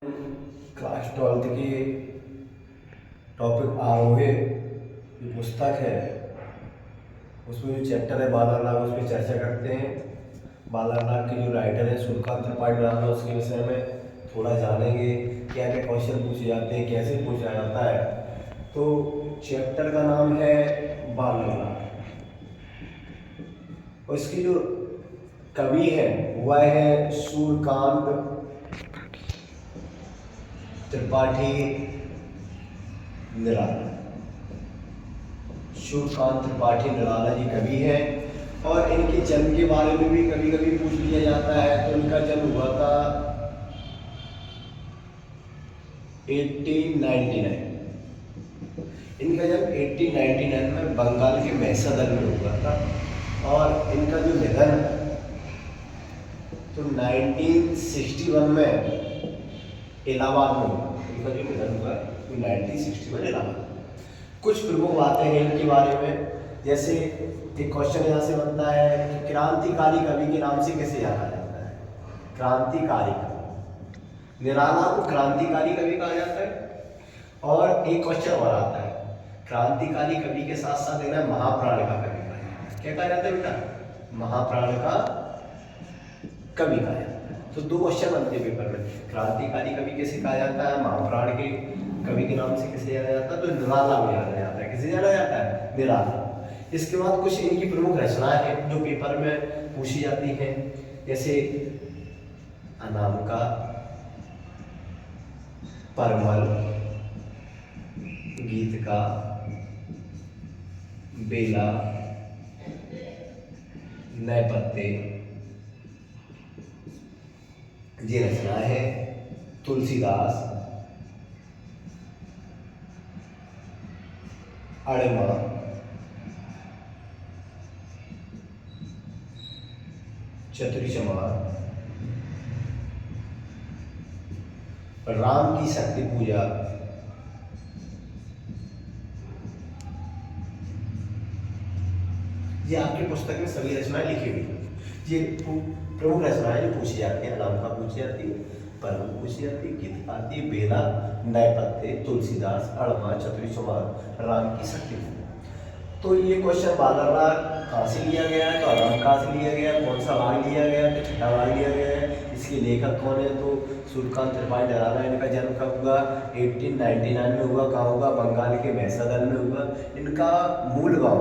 Class 12th की topic आरोहे जो पुस्तक है उसमें जो चैप्टर है बालर नाग, उस पर चर्चा करते हैं। बालर नाग के जो राइटर है सूर्यकांत त्रिपाठी नाम है, उसके विषय में थोड़ा जानेंगे। क्या क्या क्वेश्चन पूछे जाते हैं, कैसे पूछा जाता है। तो चैप्टर का नाम है बालर नाग और इसकी जो कवि है वह है सूर्यकांत त्रिपाठी निराला। सूर्यकांत त्रिपाठी निराला जी कवि है और इनके जन्म के बारे में भी कभी कभी पूछ लिया जाता है। तो इनका जन्म हुआ था 1899। इनका जन्म 1899 में बंगाल के मैसादल में हुआ था और इनका जो निधन तो 1961 में इलाहाबाद में हुआ। इनका जो निधन हुआ तो 1961 इलाहाबाद। कुछ प्रमुख बातें हैं इनके बारे में, जैसे एक क्वेश्चन यहाँ से बनता है कि क्रांतिकारी कवि के नाम से कैसे जाना जाता है। क्रांतिकारी कवि, निराला को क्रांतिकारी कवि कहा जाता है। और एक क्वेश्चन और आता है, क्रांतिकारी कवि के साथ साथ देना महाप्राण का कवि कहा जाता है। क्या कहा जाता है बेटा? महाप्राण का कवि कहा जाता है। तो दो क्वेश्चन बनते हैं पेपर में, क्रांतिकारी कवि कैसे कहा जाता है, महाप्राण के कवि के नाम से कैसे जाना जाता है। तो निराला को जाना जाता है। किसे जाना जाता है? निराला। इसके बाद कुछ इनकी प्रमुख रचनाएं हैं जो पेपर में पूछी जाती हैं, जैसे अनामिका, परमल, गीतिका, बेला, नैपत्य, ये रचनाएं हैं। तुलसीदास, अड़मा, चतुरीचमार, राम की शक्ति पूजा, ये आपकी पुस्तक में सभी रचनाएं लिखी हुई हैं। ये प्रमुख रचनाएं जो पूछी जाती हैं, नाम का पूछी जाती है, परम पूछी जाती है, गीत आती है, बेला, नैपत्य, तुलसीदास, अड़मा, चतुरीचमार, राम की शक्ति पूजा। तो ये क्वेश्चन बालर नाग कहाँ से लिया गया है, तो आराम कहाँ से लिया गया है, कौन सा भाग लिया गया है, तो छठा भाग लिया गया है। इसके लेखक कौन है? तो सूर्यकांत त्रिपाठी निराला। इनका जन्म कब हुआ? 1899 में हुआ। कहाँ हुआ? बंगाल के मैसादल में हुआ। इनका मूल गांव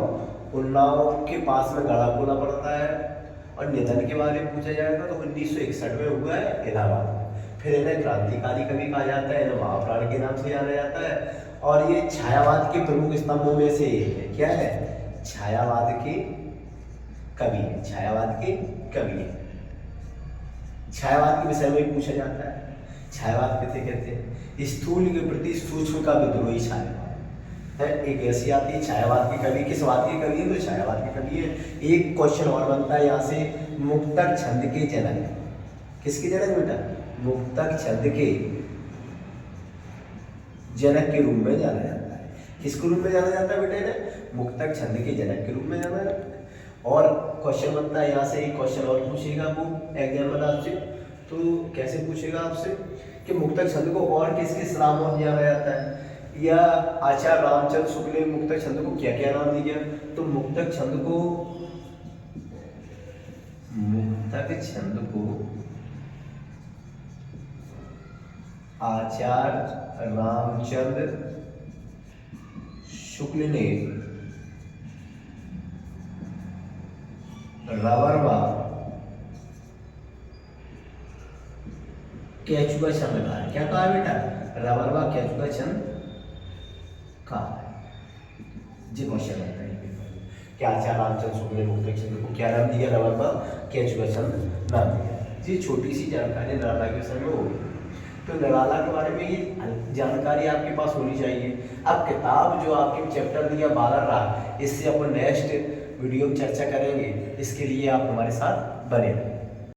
उन्नाव के पास में गढ़ाकोला पड़ता है। और निधन के बारे में पूछा जाएगा तो 1961 में हुआ है इलाहाबाद में। फिर इन्हें क्रांतिकारी कवि कहा जाता है, इन्हें महाप्राण के नाम से जाना जाता है। और ये छायावाद के प्रमुख स्तंभों में से एक है। क्या है? छायावाद के कवि है। छायावाद के कवि है। छायावाद के विषय में पूछा जाता है। छायावाद किसे कहते हैं? स्थूल के प्रति सूक्ष्म का विद्रोही छायावाद है। एक ऐसी आती है छायावाद के कवि। किस बात के कवि है? तो छायावाद के कवि है। एक क्वेश्चन और बनता है यहाँ से, मुक्तक छंद के जनक। किसके जनक बेटा? मुक्तक छंद के जनक के रूप में जाना जाता है। किसके रूप में जाना जाता है बेटा? इन्हें मुक्तक छंद के जनक के रूप में जाना जाता है। और क्वेश्चन बनता है यहाँ से, एक क्वेश्चन और पूछेगा वो एग्जामिनर आपसे। तो कैसे पूछेगा आपसे कि मुक्तक छंद को और किस किस नामों से जाना जाता है, या आचार्य रामचंद्र शुक्ल ने मुक्तक छंद को क्या क्या नाम दिया। तो मुक्तक छंद को आचार्य रामचंद्र शुक्ल ने रवरवा केचुआ छंद कहा है। क्या कहा है बेटा? रवरवा केचुआ छंद कहा है। जी क्वेश्चन आता है क्या आचार्य रामचंद्र शुक्ल ने मुक्तक छंद को क्या नाम दिया? रवरवा केचुआ छंद नाम दिया। जी छोटी सी जानकारी निराला के विषय में होगी। तो निराला के बारे में ये जानकारी आपके पास होनी चाहिए। अब किताब जो आपके चैप्टर दिया बालर नाग, इससे अपन नेक्स्ट वीडियो में चर्चा करेंगे। इसके लिए आप हमारे साथ बने रहें।